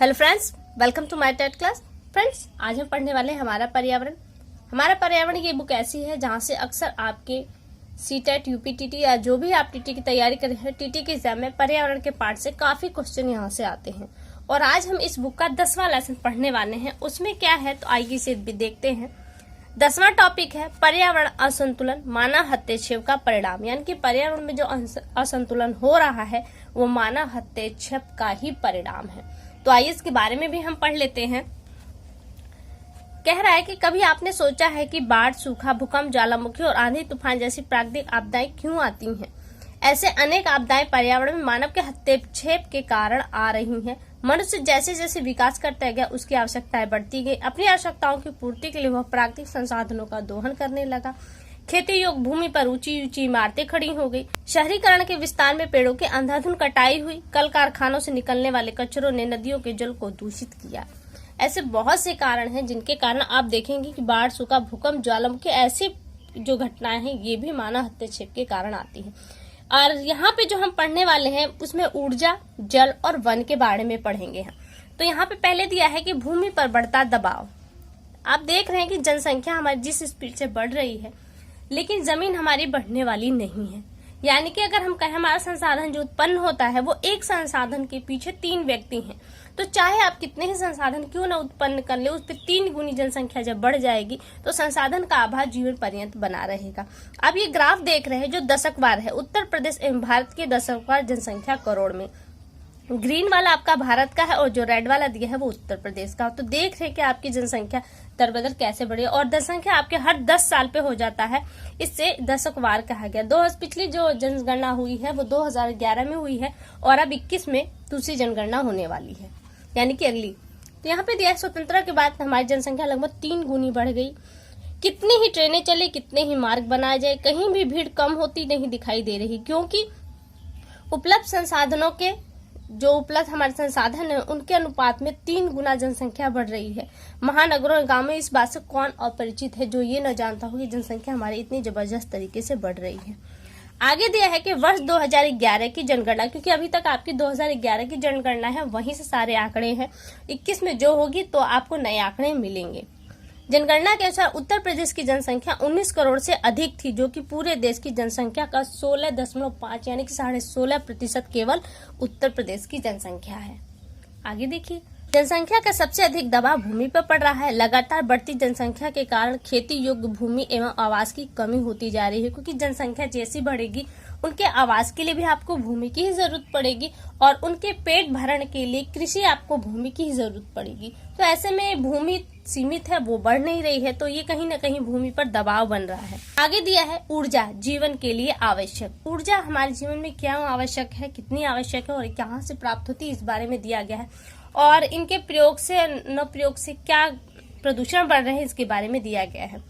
Hello friends, welcome to my TET class. Friends, आज हम पढ़ने वाले हैं हमारा पर्यावरण। ये बुक ऐसी है जहां से अक्सर आपके सीटेट, यूपीटीटी या जो भी आप टीटी की तैयारी कर रहे हैं, टीटी के एग्जाम में पर्यावरण के पार्ट से काफी क्वेश्चन यहाँ से आते हैं। और आज हम इस बुक का 10वां लेसन पढ़ने वाले हैं। उसमें क्या है तो आइए इसे भी देखते हैं। 10वां टॉपिक है पर्यावरण असंतुलन, मानव हस्तक्षेप का परिणाम। यानी कि पर्यावरण में जो असंतुलन हो रहा है वो मानव हस्तक्षेप का ही परिणाम है। तो आइए इसके बारे में भी हम पढ़ लेते हैं। कह रहा है कि कभी आपने सोचा है कि बाढ़, सूखा, भूकंप, ज्वालामुखी और आंधी तूफान जैसी प्राकृतिक आपदाएं क्यों आती हैं? ऐसे अनेक आपदाएं पर्यावरण में मानव के हस्तक्षेप के कारण आ रही हैं। मनुष्य जैसे जैसे विकास करता गया उसकी आवश्यकताएं बढ़ती गई। अपनी आवश्यकताओं की पूर्ति के लिए वह प्राकृतिक संसाधनों का दोहन करने लगा। खेती योग्य भूमि पर ऊंची ऊंची इमारतें खड़ी हो गई। शहरीकरण के विस्तार में पेड़ों की अंधाधुंध कटाई हुई। कल कारखानों से निकलने वाले कचरों ने नदियों के जल को दूषित किया। ऐसे बहुत से कारण हैं जिनके कारण आप देखेंगे कि बाढ़, सूखा, भूकंप, ज्वालामुखी ऐसी जो घटनाएं हैं ये भी मानव हस्तक्षेप के कारण आती है। और यहाँ पे जो हम पढ़ने वाले हैं उसमें ऊर्जा, जल और वन के बारे में पढ़ेंगे हम। तो यहाँ पे पहले दिया है कि भूमि पर बढ़ता दबाव। आप देख रहे हैं कि जनसंख्या हमारी जिस स्पीड से बढ़ रही है लेकिन जमीन हमारी बढ़ने वाली नहीं है। यानी कि अगर हम कहें हमारा संसाधन जो उत्पन्न होता है वो एक संसाधन के पीछे 3 व्यक्ति हैं, तो चाहे आप कितने ही संसाधन क्यों न उत्पन्न कर ले, उस पर 3 गुनी जनसंख्या जब बढ़ जाएगी तो संसाधन का अभाव जीवन पर्यंत बना रहेगा। आप ये ग्राफ देख रहे हैं जो दशकवार है। उत्तर प्रदेश एवं भारत की दशकवार जनसंख्या करोड़ में। ग्रीन वाला आपका भारत का है और जो रेड वाला दिया है वो उत्तर प्रदेश का। तो देख रहे हैं कि आपकी जनसंख्या दरबदर कैसे बढ़ी और जनसंख्या आपके हर 10 साल पे हो जाता है। इससे दशकवार कहा गया। पिछली जो जनगणना हुई है वो 2011 में हुई है और अब 21 में दूसरी जनगणना होने वाली है, यानी कि अगली। तो यहाँ पे दिया है स्वतंत्रता के बाद हमारी जनसंख्या लगभग 3 गुनी बढ़ गई। कितनी ही ट्रेनें चले, कितने ही मार्ग बनाए जाए, कहीं भी भीड़ कम होती नहीं दिखाई दे रही, क्योंकि उपलब्ध संसाधनों के जो उपलब्ध हमारे संसाधन है उनके अनुपात में 3 गुना जनसंख्या बढ़ रही है। महानगरों और गांव में इस बात से कौन अपरिचित है जो ये न जानता हो कि जनसंख्या हमारी इतनी जबरदस्त तरीके से बढ़ रही है। आगे दिया है कि वर्ष 2011 की जनगणना, क्योंकि अभी तक आपकी 2011 की जनगणना है वहीं से सारे आंकड़े हैं। 21 में जो होगी तो आपको नए आंकड़े मिलेंगे। जनगणना के अनुसार उत्तर प्रदेश की जनसंख्या 19 करोड़ से अधिक थी, जो कि पूरे देश की जनसंख्या का 16.5 यानी कि 16.5% केवल उत्तर प्रदेश की जनसंख्या है। आगे देखिए, जनसंख्या का सबसे अधिक दबाव भूमि पर पड़ रहा है। लगातार बढ़ती जनसंख्या के कारण खेती योग्य भूमि एवं आवास की कमी होती जा रही है, क्योंकि जनसंख्या जैसी बढ़ेगी उनके आवास के लिए भी आपको भूमि की ही जरूरत पड़ेगी और उनके पेट भरण के लिए कृषि आपको भूमि की ही जरूरत पड़ेगी। तो ऐसे में भूमि सीमित है, वो बढ़ नहीं रही है, तो ये कहीं न कहीं भूमि पर दबाव बन रहा है। आगे दिया है ऊर्जा जीवन के लिए आवश्यक। ऊर्जा हमारे जीवन में क्या आवश्यक है, कितनी आवश्यक है और कहाँ से प्राप्त होती है, इस बारे में दिया गया है। और इनके प्रयोग से न प्रयोग से क्या प्रदूषण बढ़ रहे हैं इसके बारे में दिया गया है।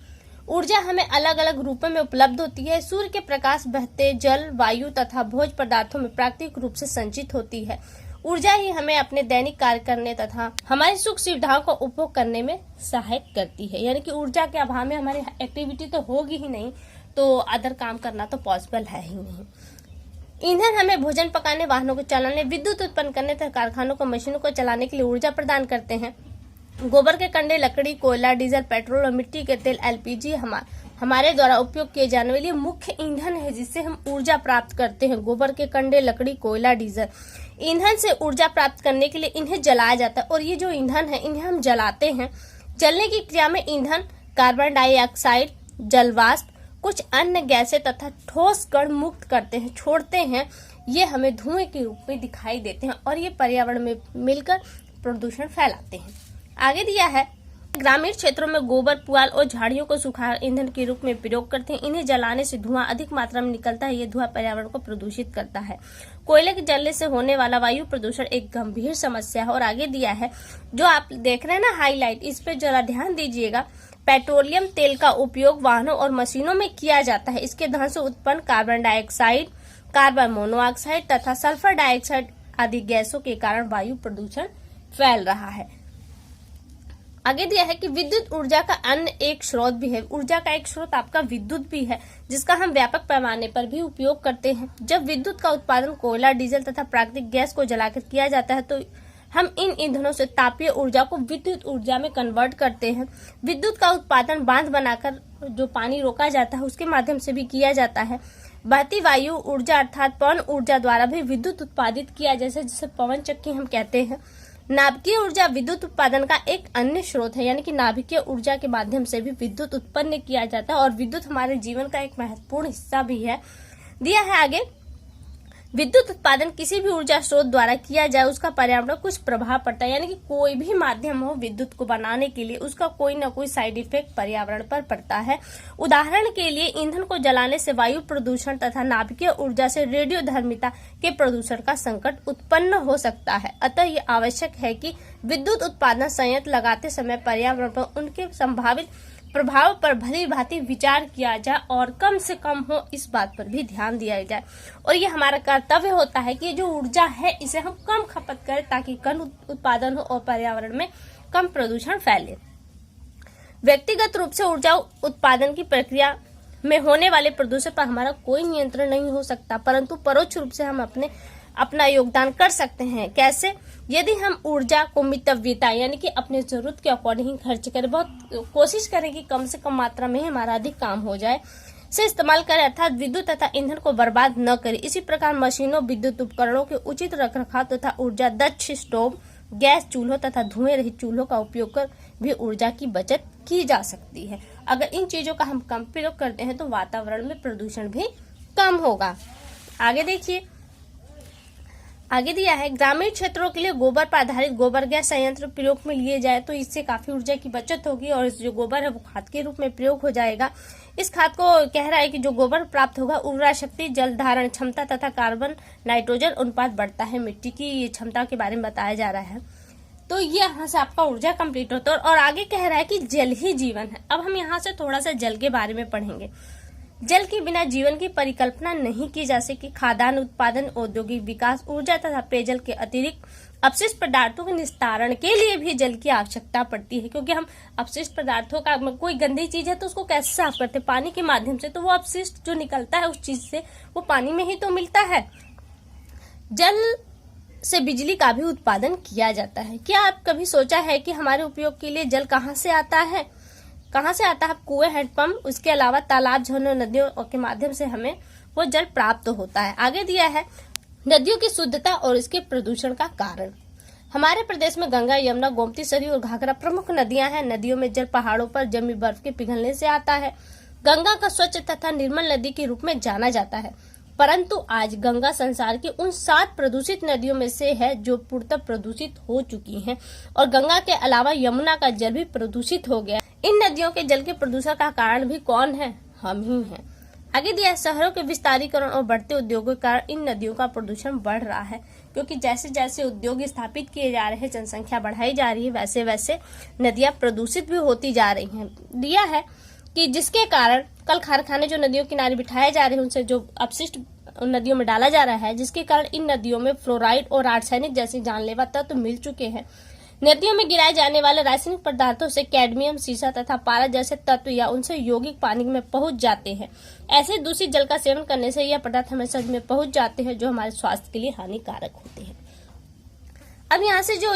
ऊर्जा हमें अलग अलग रूपों में उपलब्ध होती है। सूर्य के प्रकाश, बहते जल, वायु तथा भोज्य पदार्थों में प्राकृतिक रूप से संचित होती है। ऊर्जा ही हमें अपने दैनिक कार्य करने तथा हमारी सुख सुविधाओं का उपभोग करने में सहायक करती है। यानी कि ऊर्जा के अभाव में हमारी एक्टिविटी तो होगी ही नहीं, तो अदर काम करना तो पॉसिबल है ही नहीं। ईंधन हमें भोजन पकाने, वाहनों को चलाने, विद्युत उत्पन्न करने तथा कारखानों को, मशीनों को चलाने के लिए ऊर्जा प्रदान करते हैं। गोबर के कंडे, लकड़ी, कोयला, डीजल, पेट्रोल और मिट्टी के तेल, एलपीजी हमारे द्वारा उपयोग किए जाने वाले मुख्य ईंधन है जिससे हम ऊर्जा प्राप्त करते हैं। गोबर के कंडे, लकड़ी, कोयला, डीजल। ईंधन से ऊर्जा प्राप्त करने के लिए इन्हें जलाया जाता है और ये जो ईंधन है इन्हें हम जलाते हैं। जलने की क्रिया में ईंधन कार्बन डाइऑक्साइड, जलवाष्प, कुछ अन्य गैसें तथा ठोस कण मुक्त करते हैं, छोड़ते हैं। ये हमें धुएं के रूप में दिखाई देते हैं और ये पर्यावरण में मिलकर प्रदूषण फैलाते हैं। आगे दिया है ग्रामीण क्षेत्रों में गोबर, पुआल और झाड़ियों को सुखा ईंधन के रूप में प्रयोग करते हैं। इन्हें जलाने से धुआं अधिक मात्रा में निकलता है। ये धुआं पर्यावरण को प्रदूषित करता है। कोयले के जलने से होने वाला वायु प्रदूषण एक गंभीर समस्या है। और आगे दिया है जो आप देख रहे हैं ना हाईलाइट, इस पे जरा ध्यान दीजिएगा। पेट्रोलियम तेल का उपयोग वाहनों और मशीनों में किया जाता है। इसके दहन से उत्पन्न कार्बन डाइऑक्साइड, कार्बन मोनोऑक्साइड तथा सल्फर डाइऑक्साइड आदि गैसों के कारण वायु प्रदूषण फैल रहा है। आगे दिया है कि विद्युत ऊर्जा का अन्य एक स्रोत भी है। ऊर्जा का एक स्रोत आपका विद्युत भी है, जिसका हम व्यापक पैमाने पर भी उपयोग करते हैं। जब विद्युत का उत्पादन कोयला, डीजल तथा प्राकृतिक गैस को जलाकर किया जाता है तो हम इन ईंधनों से तापीय ऊर्जा को विद्युत ऊर्जा में कन्वर्ट करते हैं। विद्युत का उत्पादन बांध बनाकर जो पानी रोका जाता है उसके माध्यम से भी किया जाता है। बहती वायु ऊर्जा अर्थात पवन ऊर्जा द्वारा भी विद्युत उत्पादित किया जैसे जिसे पवन चक्की हम कहते हैं। नाभिकीय ऊर्जा विद्युत उत्पादन का एक अन्य स्रोत है, यानी कि नाभिकीय ऊर्जा के माध्यम से भी विद्युत उत्पन्न किया जाता है और विद्युत हमारे जीवन का एक महत्वपूर्ण हिस्सा भी है। दिया है आगे, विद्युत उत्पादन किसी भी ऊर्जा स्रोत द्वारा किया जाए उसका पर्यावरण पर कुछ प्रभाव पड़ता है, यानी कि कोई भी माध्यम हो विद्युत को बनाने के लिए उसका कोई न कोई साइड इफेक्ट पर्यावरण पर पड़ता है। उदाहरण के लिए ईंधन को जलाने से वायु प्रदूषण तथा नाभिकीय ऊर्जा से रेडियोधर्मिता के प्रदूषण का संकट उत्पन्न हो सकता है। अतः ये आवश्यक है कि विद्युत उत्पादन संयंत्र लगाते समय पर्यावरण पर उनके संभावित प्रभाव पर भली भांति विचार किया जाए और कम से कम हो इस बात पर भी ध्यान दिया जाए। और ये हमारा कर्तव्य होता है कि जो ऊर्जा है इसे हम कम खपत करें ताकि कम उत्पादन हो और पर्यावरण में कम प्रदूषण फैले। व्यक्तिगत रूप से ऊर्जा उत्पादन की प्रक्रिया में होने वाले प्रदूषण पर हमारा कोई नियंत्रण नहीं हो सकता, परंतु परोक्ष रूप से हम अपना योगदान कर सकते हैं। कैसे? यदि हम ऊर्जा को मितव्यता यानी कि अपने जरूरत के अकॉर्डिंग खर्च करें, बहुत कोशिश करें कि कम से कम मात्रा में हमारा अधिक काम हो जाए, से इस्तेमाल करें अर्थात विद्युत तथा ईंधन को बर्बाद न करें। इसी प्रकार मशीनों, विद्युत उपकरणों के उचित रखरखाव तथा ऊर्जा दक्ष स्टोव, गैस चूल्हों तथा धुएं रहित चूल्हों का उपयोग कर भी ऊर्जा की बचत की जा सकती है। अगर इन चीजों का हम कम प्रयोग करते हैं तो वातावरण में प्रदूषण भी कम होगा। आगे देखिए, आगे दिया है, ग्रामीण क्षेत्रों के लिए गोबर पर आधारित गोबर गैस संयंत्र प्रयोग में लिए जाए तो इससे काफी ऊर्जा की बचत होगी और जो गोबर है वो खाद के रूप में प्रयोग हो जाएगा। इस खाद को कह रहा है कि जो गोबर प्राप्त होगा उर्वरा शक्ति, जल धारण क्षमता तथा कार्बन नाइट्रोजन अनुपात बढ़ता है। मिट्टी की क्षमता के बारे में बताया जा रहा है। तो ये यहाँ से आपका ऊर्जा कंप्लीट होता है और आगे कह रहा है कि जल ही जीवन है। अब हम यहाँ से थोड़ा सा जल के बारे में पढ़ेंगे। जल के बिना जीवन की परिकल्पना नहीं की जा सकती। खाद्यान्न उत्पादन, औद्योगिक विकास, ऊर्जा तथा पेयजल के अतिरिक्त अपशिष्ट पदार्थों के निस्तारण के लिए भी जल की आवश्यकता पड़ती है, क्योंकि हम अपशिष्ट पदार्थों का कोई गंदी चीज है तो उसको कैसे साफ करते हैं? पानी के माध्यम से। तो वो अपशिष्ट जो निकलता है उस चीज से वो पानी में ही तो मिलता है। जल से बिजली का भी उत्पादन किया जाता है। क्या आप कभी सोचा है कि हमारे उपयोग के लिए जल कहाँ से आता है? कहाँ से आता है? कुएं, हैंडपंप, उसके अलावा तालाब, झरनों, नदियों के माध्यम से हमें वो जल प्राप्त होता है। आगे दिया है, नदियों की शुद्धता और इसके प्रदूषण का कारण। हमारे प्रदेश में गंगा, यमुना, गोमती, सरयू और घाघरा प्रमुख नदियां हैं। नदियों में जल पहाड़ों पर जमी बर्फ के पिघलने से आता है। गंगा का स्वच्छ तथा निर्मल नदी के रूप में जाना जाता है, परंतु आज गंगा संसार की उन 7 प्रदूषित नदियों में से है जो पूर्णतः प्रदूषित हो चुकी हैं और गंगा के अलावा यमुना का जल भी प्रदूषित हो गया। इन नदियों के जल के प्रदूषण का कारण भी कौन है? हम ही हैं। आगे दिया है, शहरों के विस्तारीकरण और बढ़ते उद्योगों के कारण इन नदियों का प्रदूषण बढ़ रहा है, क्योंकि जैसे जैसे उद्योग स्थापित किए जा रहे हैं, जनसंख्या बढ़ाई जा रही है, वैसे वैसे नदियां प्रदूषित भी होती जा रही हैं। दिया है कि जिसके कारण कल कारखाने जो नदियों किनारे बिठाए जा रहे हैं उनसे जो अपशिष्ट नदियों में डाला जा रहा है, जिसके कारण इन नदियों में फ्लोराइड और आर्सेनिक जैसे जानलेवा तत्व मिल चुके हैं। नदियों में गिराए जाने वाले रासायनिक पदार्थों से कैडमियम, सीसा तथा पारा जैसे तत्व या उनसे यौगिक पानी में पहुंच जाते हैं। ऐसे दूषित जल का सेवन करने से यह पदार्थ हमें शरीर में पहुंच जाते हैं, जो हमारे स्वास्थ्य के लिए हानिकारक होते हैं। अब यहाँ से जो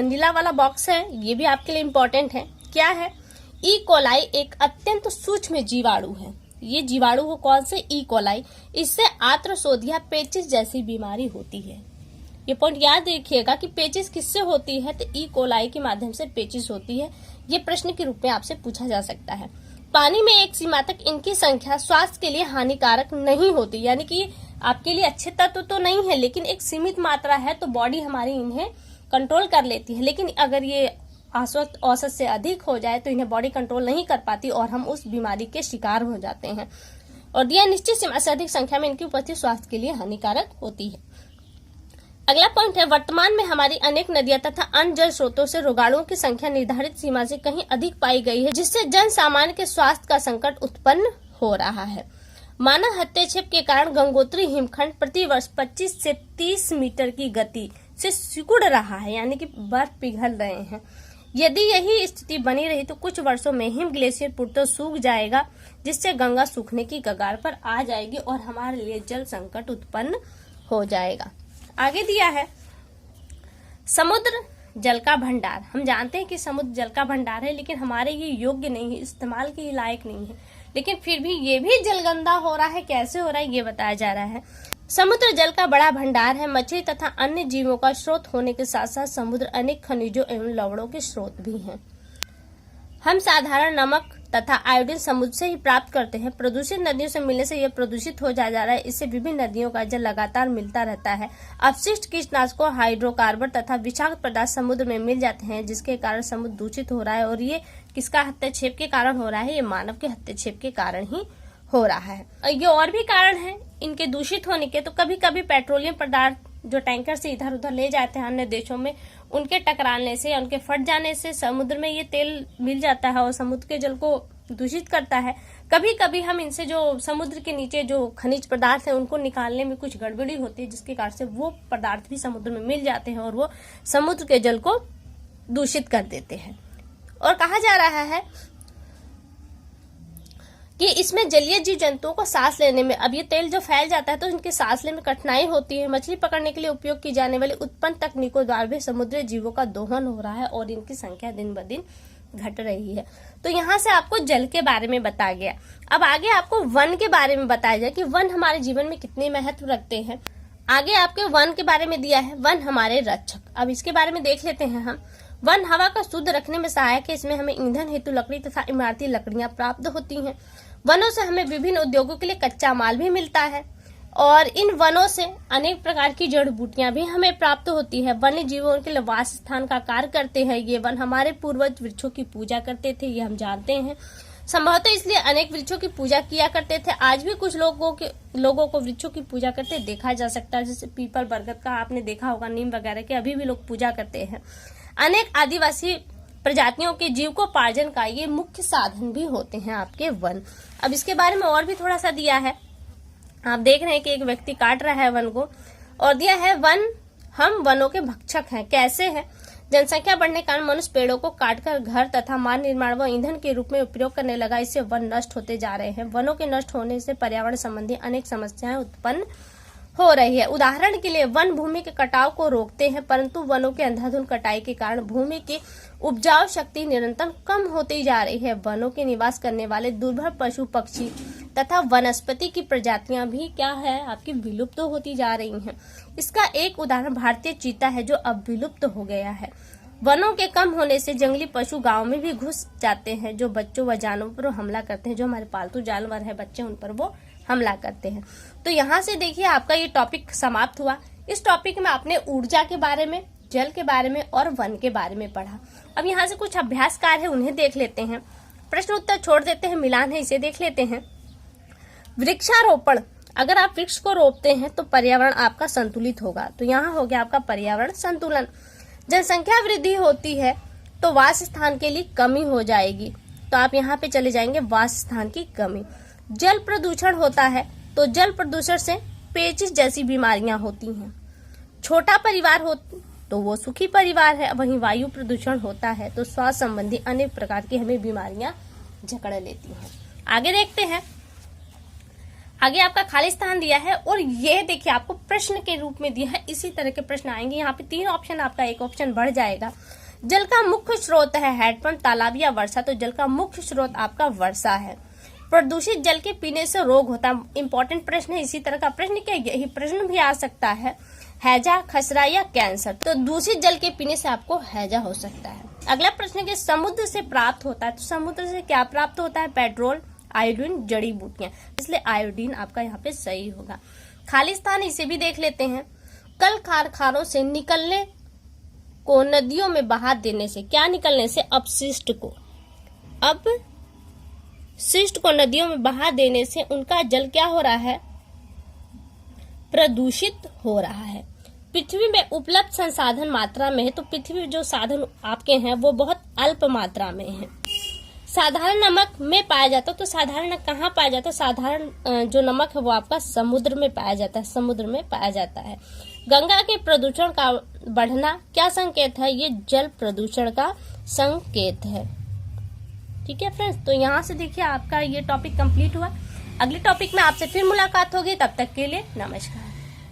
नीला वाला बॉक्स है ये भी आपके लिए इम्पोर्टेंट है। क्या है? ई कोलाई एक अत्यंत सूक्ष्म जीवाणु है। ये जीवाणु को कौन से? E coli. इससे आर्थ्रोसोडिया पेचिस जैसी बीमारी होती है। ये पॉइंट याद रखिएगा कि पेचिस किससे होती है? तो ई कोलाई के माध्यम से पेचिस होती है। ये प्रश्न के रूप में आपसे पूछा जा सकता है। पानी में एक सीमा तक इनकी संख्या स्वास्थ्य के लिए हानिकारक नहीं होती, यानी कि आपके लिए अच्छे तत्व तो नहीं है, लेकिन एक सीमित मात्रा है तो बॉडी हमारी इन्हें कंट्रोल कर लेती है। लेकिन अगर ये औसत से अधिक हो जाए तो इन्हें बॉडी कंट्रोल नहीं कर पाती और हम उस बीमारी के शिकार हो जाते हैं। और दिया निश्चित सीमा से अधिक संख्या में इनकी उपस्थिति स्वास्थ्य के लिए हानिकारक होती है। अगला पॉइंट है, वर्तमान में हमारी अनेक नदियां तथा अन्य जल स्रोतों से रोगाणुओं की संख्या निर्धारित सीमा से कहीं अधिक पाई गई है, जिससे जन सामान्य के स्वास्थ्य का संकट उत्पन्न हो रहा है। मानव हस्तक्षेप के कारण गंगोत्री हिमखंड प्रतिवर्ष 25 से 30 मीटर की गति से सिकुड़ रहा है, यानी कि बर्फ पिघल रहे हैं। यदि यही स्थिति बनी रही तो कुछ वर्षों में हिम ग्लेशियर पूर्णतः सूख जाएगा, जिससे गंगा सूखने की कगार पर आ जाएगी और हमारे लिए जल संकट उत्पन्न हो जाएगा। आगे दिया है, समुद्र जल का भंडार, हम जानते हैं कि समुद्र जल का भंडार है, लेकिन हमारे ये योग्य नहीं है, इस्तेमाल के लायक नहीं है, लेकिन फिर भी ये भी जलगंदा हो रहा है। कैसे हो रहा है ये बताया जा रहा है। समुद्र जल का बड़ा भंडार है। मछली तथा अन्य जीवों का स्रोत होने के साथ साथ समुद्र अनेक खनिजों एवं लवणों के स्रोत भी हैं। हम साधारण नमक तथा आयोडीन समुद्र से ही प्राप्त करते हैं। प्रदूषित नदियों से मिलने से यह प्रदूषित हो जा रहा है। इससे विभिन्न नदियों का जल लगातार मिलता रहता है। अपशिष्ट कीटनाशकों, हाइड्रोकार्बन तथा विषाक्त पदार्थ समुद्र में मिल जाते हैं, जिसके कारण समुद्र दूषित हो रहा है। और ये किसका हस्तक्षेप के कारण हो रहा है? ये मानव के हस्तक्षेप के कारण ही हो रहा है। ये और भी कारण है इनके दूषित होने के। तो कभी कभी पेट्रोलियम पदार्थ जो टैंकर से इधर उधर ले जाते हैं अन्य देशों में, उनके टकराने से, उनके फट जाने से समुद्र में ये तेल मिल जाता है और समुद्र के जल को दूषित करता है। कभी कभी हम इनसे जो समुद्र के नीचे जो खनिज पदार्थ है उनको निकालने में कुछ गड़बड़ी होती है, जिसके कारण से वो पदार्थ भी समुद्र में मिल जाते हैं और वो समुद्र के जल को दूषित कर देते हैं। और कहा जा रहा है कि इसमें जलीय जीव जंतुओं को सांस लेने में, अब ये तेल जो फैल जाता है तो इनके सांस लेने में कठिनाई होती है। मछली पकड़ने के लिए उपयोग की जाने वाली उत्पन्न तकनीकों द्वारा भी समुद्री जीवों का दोहन हो रहा है और इनकी संख्या दिन ब दिन घट रही है। तो यहाँ से आपको जल के बारे में बताया गया। अब आगे आपको वन के बारे में बताया जाए कि वन हमारे जीवन में कितने महत्व रखते हैं। आगे आपके वन के बारे में दिया है, वन हमारे रक्षक। अब इसके बारे में देख लेते हैं हम। वन हवा का शुद्ध रखने में सहायक है। इसमें हमें ईंधन हेतु लकड़ी तथा इमारती लकड़ियां प्राप्त होती हैं। वनों से हमें विभिन्न उद्योगों के लिए कच्चा माल भी मिलता है और इन वनों से अनेक प्रकार की जड़ बूटियां भी हमें प्राप्त होती है। वन्य जीवों के लिए वास स्थान का कार्य करते हैं। ये वन हमारे पूर्वज वृक्षों की पूजा करते थे, ये हम जानते हैं। संभवतः इसलिए अनेक वृक्षों की पूजा किया करते थे। आज भी कुछ लोगों को वृक्षों की पूजा करते देखा जा सकता है, जैसे पीपल, बरगद का आपने देखा होगा, नीम वगैरह के अभी भी लोग पूजा करते हैं। अनेक आदिवासी प्रजातियों के जीविकोपार्जन का ये मुख्य साधन भी होते हैं आपके वन। अब इसके बारे में और भी थोड़ा सा दिया है। आप देख रहे हैं कि एक व्यक्ति काट रहा है वन को और दिया है वन हम वनों के भक्षक हैं। कैसे है? जनसंख्या बढ़ने के कारण मनुष्य पेड़ों को काटकर घर तथा मार्ग निर्माण व ईंधन के रूप में उपयोग करने लगा। इससे वन नष्ट होते जा रहे हैं। वनों के नष्ट होने से पर्यावरण संबंधी अनेक समस्याएं उत्पन्न हो रही है। उदाहरण के लिए वन भूमि के कटाव को रोकते हैं, परंतु वनों के अंधाधुंध कटाई के कारण भूमि की उपजाऊ शक्ति निरंतर कम होती जा रही है। वनों के निवास करने वाले दुर्लभ पशु पक्षी तथा वनस्पति की प्रजातियां भी क्या है आपकी विलुप्त होती जा रही हैं। इसका एक उदाहरण भारतीय चीता है जो अब विलुप्त हो गया है। वनों के कम होने से जंगली पशु गांव में भी घुस जाते हैं, जो बच्चों व जानवरों पर हमला करते हैं। जो हमारे पालतू जानवर है बच्चे, उन पर वो हमला करते हैं। तो यहाँ से देखिए आपका ये टॉपिक समाप्त हुआ। इस टॉपिक में आपने ऊर्जा के बारे में, जल के बारे में और वन के बारे में पढ़ा। अब यहाँ से कुछ अभ्यास कार्य है, उन्हें देख लेते हैं। प्रश्न उत्तर छोड़ देते हैं, मिलान है, इसे देख लेते हैं। वृक्षारोपण, अगर आप वृक्ष को रोपते हैं तो पर्यावरण आपका संतुलित होगा। तो यहाँ हो गया आपका पर्यावरण संतुलन। जनसंख्या वृद्धि होती है तो वास स्थान के लिए कमी हो जाएगी, तो आप यहाँ पे चले जाएंगे वास स्थान की कमी। जल प्रदूषण होता है तो जल प्रदूषण से पेचिश जैसी बीमारियां होती हैं। छोटा परिवार हो तो वो सुखी परिवार है। वहीं वायु प्रदूषण होता है तो स्वास्थ्य संबंधी अनेक प्रकार की हमें बीमारियां जकड़ लेती हैं। आगे देखते हैं। आगे आपका खाली स्थान दिया है और ये देखिए आपको प्रश्न के रूप में दिया है। इसी तरह के प्रश्न आएंगे। यहाँ पे 3 ऑप्शन, आपका एक ऑप्शन बढ़ जाएगा। जल का मुख्य स्रोत है हैंडपंप, तालाब या वर्षा। तो जल का मुख्य स्रोत आपका वर्षा है। प्रदूषित जल के पीने से रोग होता है। इंपॉर्टेंट प्रश्न है। इसी तरह का प्रश्न क्या यही प्रश्न भी आ सकता है, हैजा, खसरा या कैंसर। तो दूषित जल के पीने से आपको हैजा हो सकता है। अगला प्रश्न है समुद्र से प्राप्त होता है। तो समुद्र से क्या प्राप्त होता है? पेट्रोल, आयोडीन, जड़ी बूटियां, इसलिए आयोडीन आपका यहाँ पे सही होगा। खाली स्थान इसे भी देख लेते हैं। कल कारखानों से निकलने को नदियों में बहा देने से, क्या निकलने से? अपशिष्ट को। अब शिष्ट को नदियों में बहा देने से उनका जल क्या हो रहा है? प्रदूषित हो रहा है। पृथ्वी में उपलब्ध संसाधन मात्रा में है, तो पृथ्वी जो साधन आपके हैं वो बहुत अल्प मात्रा में है। साधारण नमक में पाया जाता है। तो साधारण कहाँ पाया जाता है? साधारण जो नमक है वो आपका समुद्र में पाया जाता है। समुद्र में पाया जाता है। गंगा के प्रदूषण का बढ़ना क्या संकेत है? ये जल प्रदूषण का संकेत है। ठीक है फ्रेंड्स, तो यहाँ से देखिए आपका ये टॉपिक कंप्लीट हुआ। अगले टॉपिक में आपसे फिर मुलाकात होगी। तब तक के लिए नमस्कार।